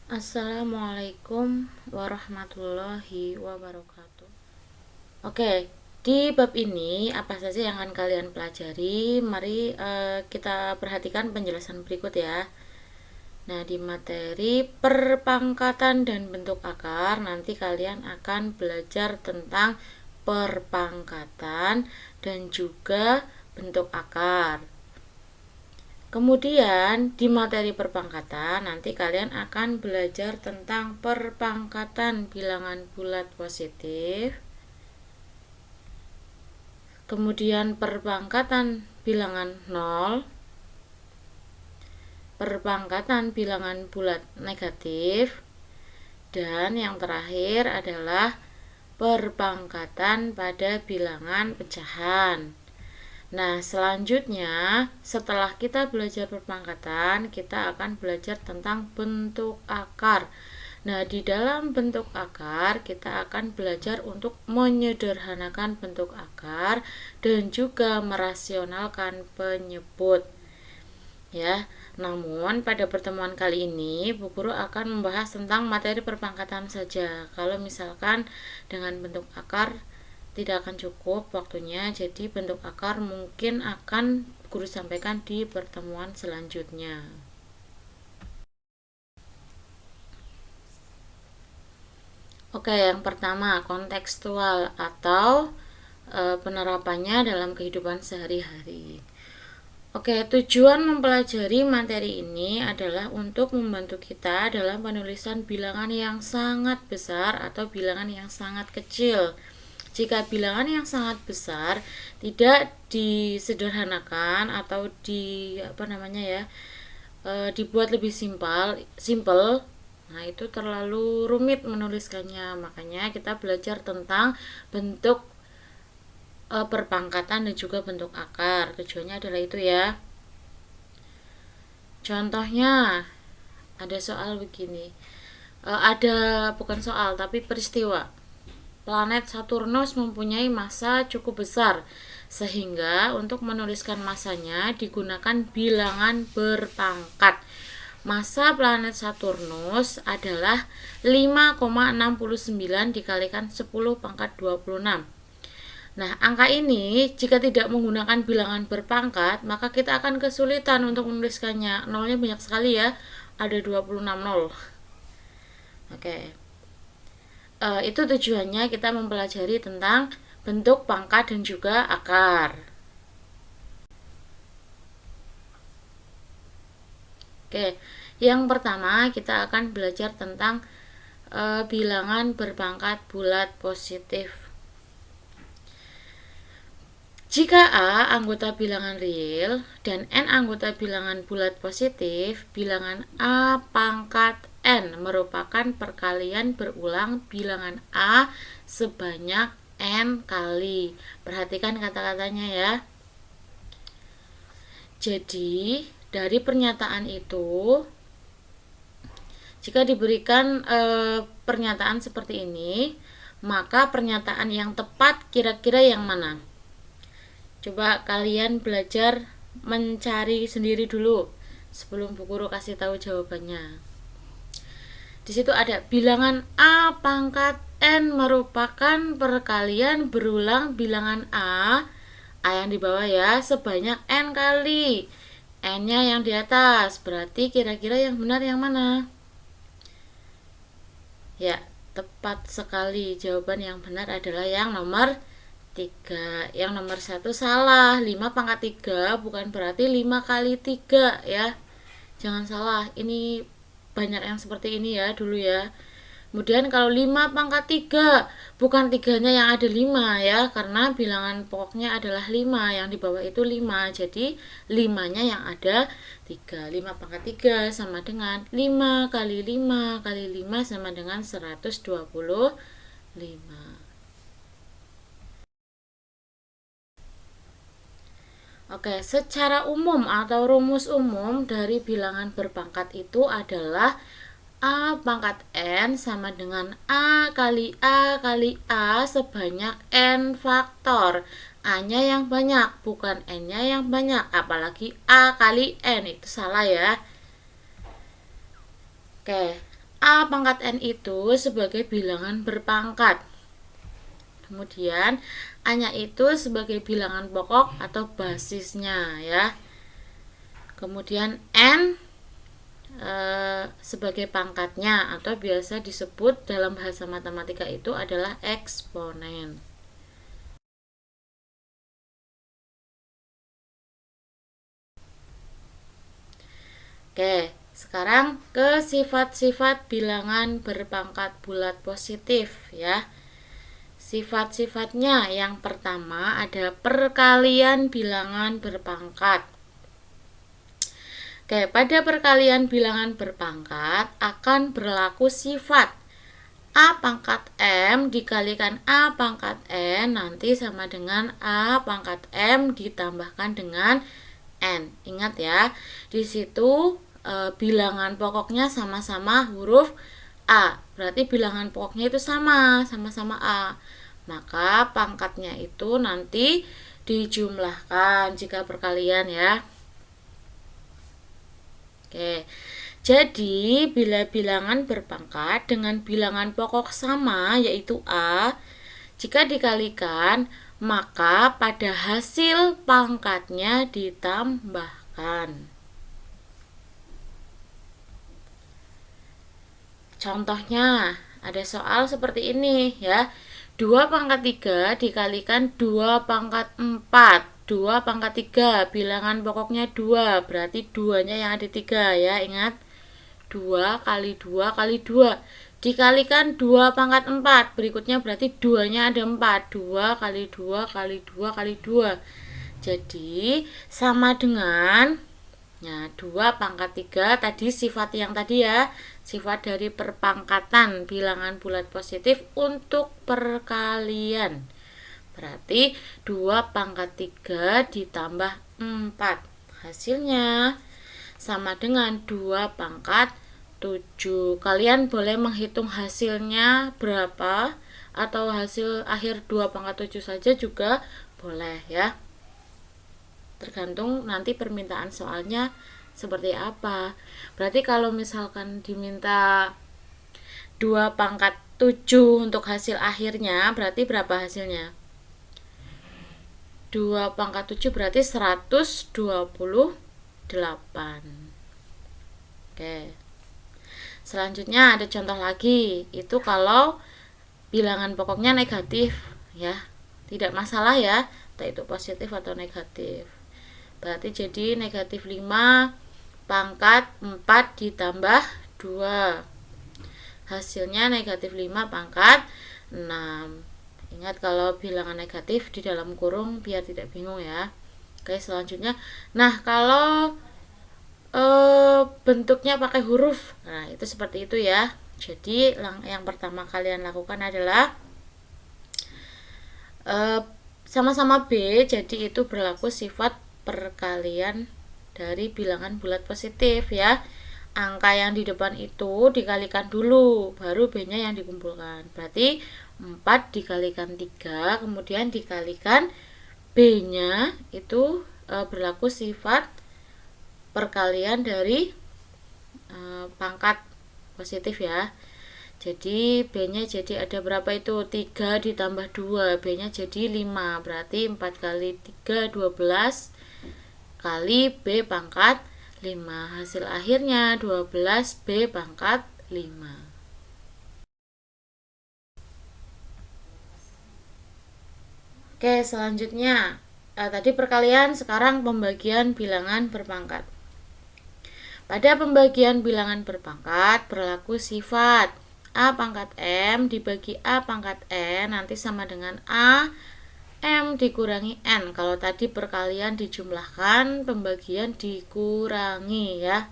Assalamualaikum warahmatullahi wabarakatuh. Oke, di bab ini apa saja yang akan kalian pelajari? Mari kita perhatikan penjelasan berikut ya. Nah, di materi perpangkatan dan bentuk akar, nanti kalian akan belajar tentang perpangkatan dan juga bentuk akar. Kemudian di materi perpangkatan nanti kalian akan belajar tentang perpangkatan bilangan bulat positif. Kemudian perpangkatan bilangan 0, perpangkatan bilangan bulat negatif, dan yang terakhir adalah perpangkatan pada bilangan pecahan. Nah, selanjutnya setelah kita belajar perpangkatan, kita akan belajar tentang bentuk akar. Nah, di dalam bentuk akar, kita akan belajar untuk menyederhanakan bentuk akar dan juga merasionalkan penyebut. Ya, namun pada pertemuan kali ini Bu Guru akan membahas tentang materi perpangkatan saja. Kalau misalkan dengan bentuk akar tidak akan cukup waktunya, jadi bentuk akar mungkin akan Guru sampaikan di pertemuan selanjutnya. Oke, yang pertama kontekstual atau penerapannya dalam kehidupan sehari-hari. Oke, tujuan mempelajari materi ini adalah untuk membantu kita dalam penulisan bilangan yang sangat besar atau bilangan yang sangat kecil. Jika bilangan yang sangat besar tidak disederhanakan atau dibuat lebih simple, nah itu terlalu rumit menuliskannya. Makanya kita belajar tentang bentuk perpangkatan dan juga bentuk akar. Tujuannya adalah itu ya. Contohnya ada soal begini. Bukan soal tapi peristiwa. Planet Saturnus mempunyai massa cukup besar sehingga untuk menuliskan massanya digunakan bilangan berpangkat. Massa planet Saturnus adalah 5,69 dikalikan 10 pangkat 26. Nah, angka ini jika tidak menggunakan bilangan berpangkat, maka kita akan kesulitan untuk menuliskannya. Nolnya banyak sekali ya, ada 26 nol. Oke. Itu tujuannya kita mempelajari tentang bentuk pangkat dan juga akar. Oke, yang pertama kita akan belajar tentang bilangan berpangkat bulat positif. Jika A anggota bilangan real dan N anggota bilangan bulat positif, bilangan A pangkat N merupakan perkalian berulang bilangan A sebanyak N kali. Perhatikan kata-katanya ya. Jadi, dari pernyataan itu, jika diberikan pernyataan seperti ini, maka pernyataan yang tepat kira-kira yang mana? Coba kalian belajar mencari sendiri dulu sebelum Bu Guru kasih tahu jawabannya. Di situ ada bilangan A pangkat N merupakan perkalian berulang bilangan A yang di bawah ya, sebanyak N kali. N-nya yang di atas, berarti kira-kira yang benar yang mana? Ya, tepat sekali. Jawaban yang benar adalah yang nomor 3. Yang nomor 1 salah. 5 pangkat 3 bukan berarti 5 kali 3 ya. Jangan salah. Ini banyak yang seperti ini ya dulu ya. Kemudian kalau 5 pangkat 3 bukan 3-nya yang ada 5 ya, karena bilangan pokoknya adalah 5, yang di bawah itu 5. Jadi 5-nya yang ada 3. 5 pangkat 3 sama dengan 5 kali 5 kali 5 sama dengan 125. Oke, secara umum atau rumus umum dari bilangan berpangkat itu adalah A pangkat N sama dengan A kali A kali A sebanyak N faktor. A-nya yang banyak, bukan N-nya yang banyak. Apalagi A kali N, itu salah ya. Oke, A pangkat N itu sebagai bilangan berpangkat. Kemudian A-nya itu sebagai bilangan pokok atau basisnya ya. Kemudian N sebagai pangkatnya atau biasa disebut dalam bahasa matematika itu adalah eksponen. Oke, sekarang ke sifat-sifat bilangan berpangkat bulat positif ya. Sifat-sifatnya yang pertama ada perkalian bilangan berpangkat. Oke, pada perkalian bilangan berpangkat akan berlaku sifat A pangkat M dikalikan A pangkat N nanti sama dengan A pangkat M ditambahkan dengan N. Ingat ya, di situ bilangan pokoknya sama-sama huruf A. Berarti bilangan pokoknya itu sama-sama A. Maka pangkatnya itu nanti dijumlahkan jika perkalian ya. Oke. Jadi, bila bilangan berpangkat dengan bilangan pokok sama, yaitu A, jika dikalikan, maka pada hasil pangkatnya ditambahkan. Contohnya, ada soal seperti ini ya. 2 pangkat 3 dikalikan 2 pangkat 4. 2 pangkat 3, bilangan pokoknya 2, berarti 2-nya yang ada 3 ya, ingat. 2 kali 2 kali 2 dikalikan 2 pangkat 4, berikutnya berarti 2-nya ada 4, 2 kali 2 kali 2 kali 2, jadi sama dengan 2 pangkat 3 tadi sifat yang tadi ya, sifat dari perpangkatan bilangan bulat positif untuk perkalian. Berarti 2 pangkat 3 ditambah 4. Hasilnya sama dengan 2 pangkat 7. Kalian boleh menghitung hasilnya berapa atau hasil akhir 2 pangkat 7 saja juga boleh ya. Tergantung nanti permintaan soalnya seperti apa. Berarti kalau misalkan diminta 2 pangkat 7 untuk hasil akhirnya, berarti berapa hasilnya? 2 pangkat 7 berarti 128. Oke. Selanjutnya ada contoh lagi. Itu kalau bilangan pokoknya negatif ya. Tidak masalah ya, entah itu positif atau negatif. Berarti jadi negatif 5 pangkat 4 ditambah 2. Hasilnya negatif 5 pangkat 6. Ingat kalau bilangan negatif di dalam kurung biar tidak bingung ya. Oke, selanjutnya. Nah, kalau bentuknya pakai huruf, nah itu seperti itu ya. Jadi yang pertama kalian lakukan adalah sama-sama B, jadi itu berlaku sifat perkalian dari bilangan bulat positif ya. Angka yang di depan itu dikalikan dulu, baru B-nya yang dikumpulkan. Berarti 4 dikalikan 3, kemudian dikalikan B-nya itu berlaku sifat perkalian dari pangkat positif ya. Jadi B-nya jadi ada berapa itu? 3 ditambah 2, B-nya jadi 5. Berarti 4 kali 3, 12 kali B pangkat 5. Hasil akhirnya 12 B pangkat 5. Oke, selanjutnya tadi perkalian, sekarang pembagian bilangan berpangkat. Pada pembagian bilangan berpangkat berlaku sifat A pangkat M dibagi A pangkat N nanti sama dengan A M dikurangi N. Kalau tadi perkalian dijumlahkan, pembagian dikurangi ya.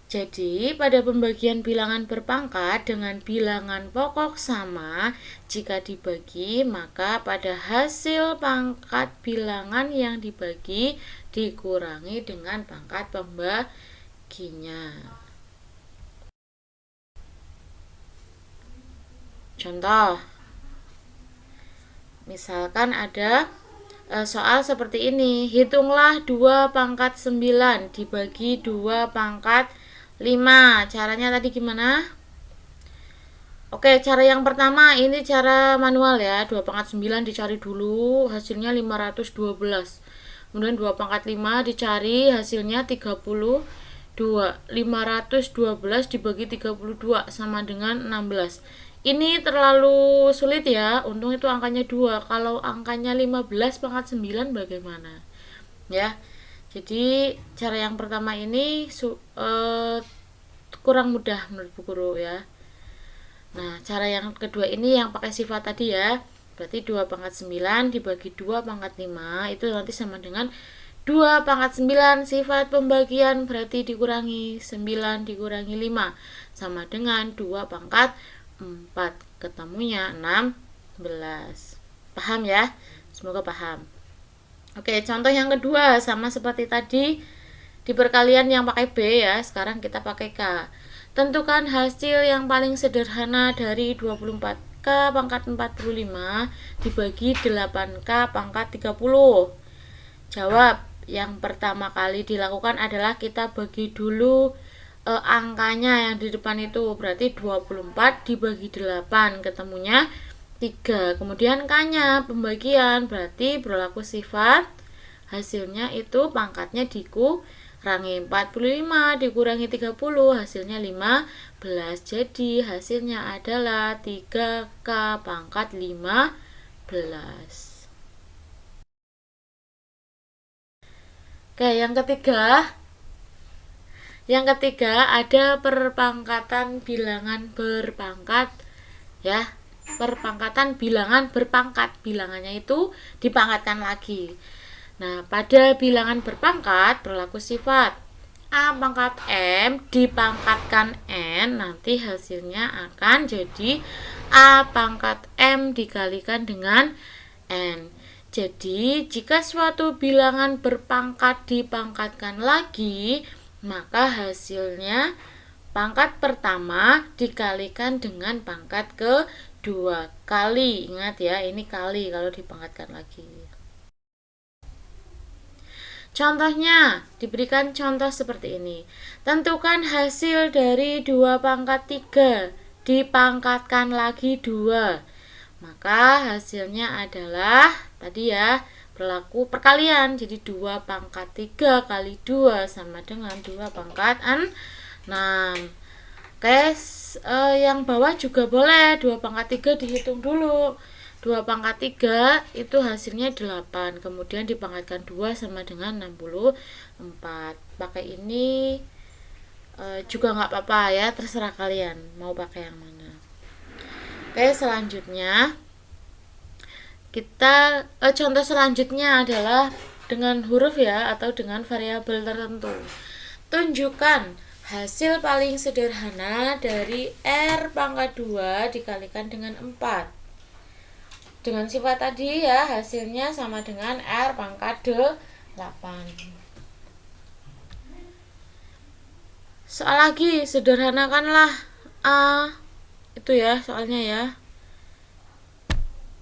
Jadi, pada pembagian bilangan berpangkat dengan bilangan pokok sama, jika dibagi, maka pada hasil pangkat bilangan yang dibagi dikurangi dengan pangkat pembaginya. Contoh, misalkan ada soal seperti ini. Hitunglah 2 pangkat 9 dibagi 2 pangkat 5. Caranya tadi gimana? Oke, cara yang pertama ini cara manual ya. 2 pangkat 9 dicari dulu, hasilnya 512. Kemudian 2 pangkat 5 dicari, hasilnya 32. 512 dibagi 32 sama dengan 16. Ini terlalu sulit ya, untung itu angkanya 2. Kalau angkanya 15 pangkat 9 bagaimana? Ya, jadi cara yang pertama ini kurang mudah menurut Bu Guru ya. Nah, cara yang kedua ini yang pakai sifat tadi ya. Berarti 2 pangkat 9 dibagi 2 pangkat 5 itu nanti sama dengan 2 pangkat 9 sifat pembagian, berarti dikurangi 9 dikurangi 5 sama dengan 2 pangkat 4. Ketemunya 16. Paham ya? Semoga paham. Oke, contoh yang kedua sama seperti tadi di perkalian yang pakai B ya. Sekarang kita pakai K. Tentukan hasil yang paling sederhana dari 24K pangkat 45 dibagi 8K pangkat 30. Jawab. Yang pertama kali dilakukan adalah kita bagi dulu angkanya yang di depan itu. Berarti 24 dibagi 8 ketemunya 3. Kemudian K-nya pembagian, berarti berlaku sifat. Hasilnya itu pangkatnya dikurangi 45 dikurangi 30 hasilnya 15. Jadi hasilnya adalah 3K pangkat 15. Oke, yang ketiga ada perpangkatan bilangan berpangkat ya. Perpangkatan bilangan berpangkat, bilangannya itu dipangkatkan lagi. Nah, pada bilangan berpangkat berlaku sifat A pangkat M dipangkatkan N, nanti hasilnya akan jadi A pangkat M dikalikan dengan N. Jadi, jika suatu bilangan berpangkat dipangkatkan lagi, maka hasilnya pangkat pertama dikalikan dengan pangkat kedua kali. Ingat ya, ini kali kalau dipangkatkan lagi. Contohnya, diberikan contoh seperti ini. Tentukan hasil dari 2 pangkat 3 dipangkatkan lagi 2. Maka hasilnya adalah tadi ya, berlaku perkalian. Jadi 2 pangkat 3 kali 2 sama dengan 2 pangkat 6. Oke, yang bawah juga boleh 2 pangkat 3 dihitung dulu. 2 pangkat 3 itu hasilnya 8. Kemudian dipangkatkan 2 sama dengan 64. Pakai ini juga nggak apa-apa ya, terserah kalian mau pakai yang mana. Oke, selanjutnya kita contoh selanjutnya adalah dengan huruf ya atau dengan variabel tertentu. Tunjukkan hasil paling sederhana dari R pangkat 2 dikalikan dengan 4. Dengan sifat tadi ya, hasilnya sama dengan R pangkat 8. Soal lagi, sederhanakanlah A. Itu ya soalnya ya.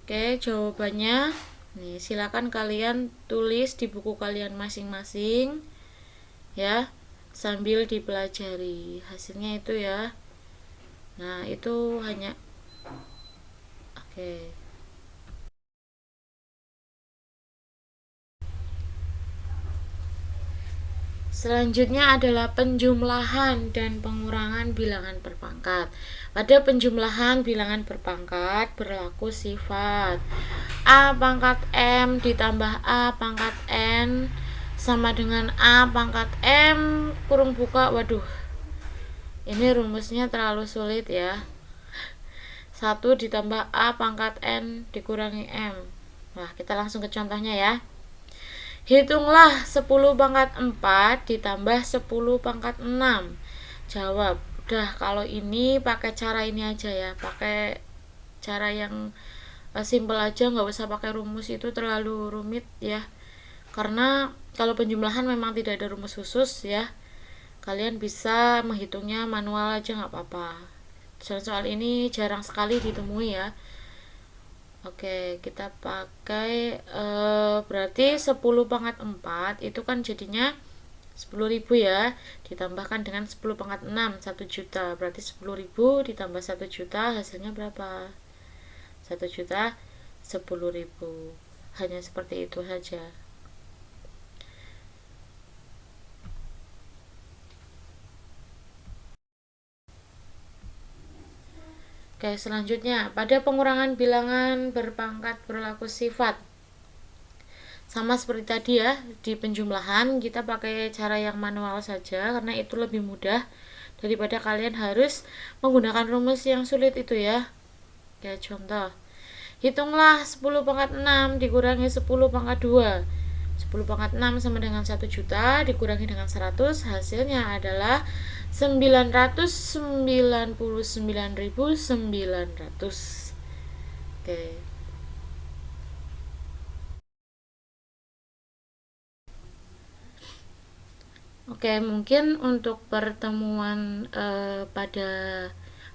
Oke, jawabannya nih, silakan kalian tulis di buku kalian masing-masing ya, sambil dipelajari hasilnya itu ya. Nah, itu hanya oke. Selanjutnya adalah penjumlahan dan pengurangan bilangan berpangkat. Pada penjumlahan bilangan berpangkat berlaku sifat A pangkat M ditambah A pangkat N sama dengan A pangkat M kurung buka. Waduh, ini rumusnya terlalu sulit ya. 1 ditambah A pangkat N dikurangi M. Nah, kita langsung ke contohnya ya. Hitunglah 10 pangkat 4 ditambah 10 pangkat 6. Jawab. Udah, kalau ini pakai cara ini aja ya. Pakai cara yang simple aja, nggak usah pakai rumus, itu terlalu rumit ya. Karena kalau penjumlahan memang tidak ada rumus khusus ya. Kalian bisa menghitungnya manual aja nggak apa-apa. Soal ini jarang sekali ditemui ya. Oke, kita pakai berarti 10 pangkat 4 itu kan jadinya 10.000 ya, ditambahkan dengan 10 pangkat 6, 1 juta. Berarti 10.000 ditambah 1 juta, hasilnya berapa? 1 juta 10.000. Hanya seperti itu saja. Oke, selanjutnya pada pengurangan bilangan berpangkat berlaku sifat. Sama seperti tadi ya, di penjumlahan kita pakai cara yang manual saja karena itu lebih mudah daripada kalian harus menggunakan rumus yang sulit itu ya. Kayak contoh, hitunglah 10 pangkat 6 dikurangi 10 pangkat 2. 10 pangkat 6 sama dengan 1 juta dikurangi dengan 100, hasilnya adalah 999.900. Oke. Oke, mungkin untuk pertemuan pada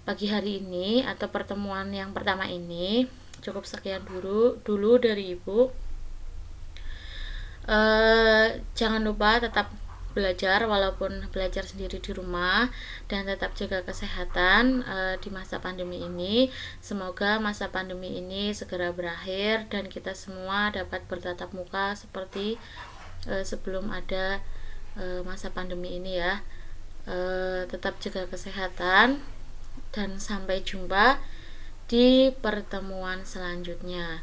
pagi hari ini atau pertemuan yang pertama ini cukup sekian dulu dari Ibu. Jangan lupa tetap belajar walaupun belajar sendiri di rumah dan tetap jaga kesehatan di masa pandemi ini. Semoga masa pandemi ini segera berakhir dan kita semua dapat bertatap muka seperti sebelum ada masa pandemi ini ya. Tetap jaga kesehatan dan sampai jumpa di pertemuan selanjutnya.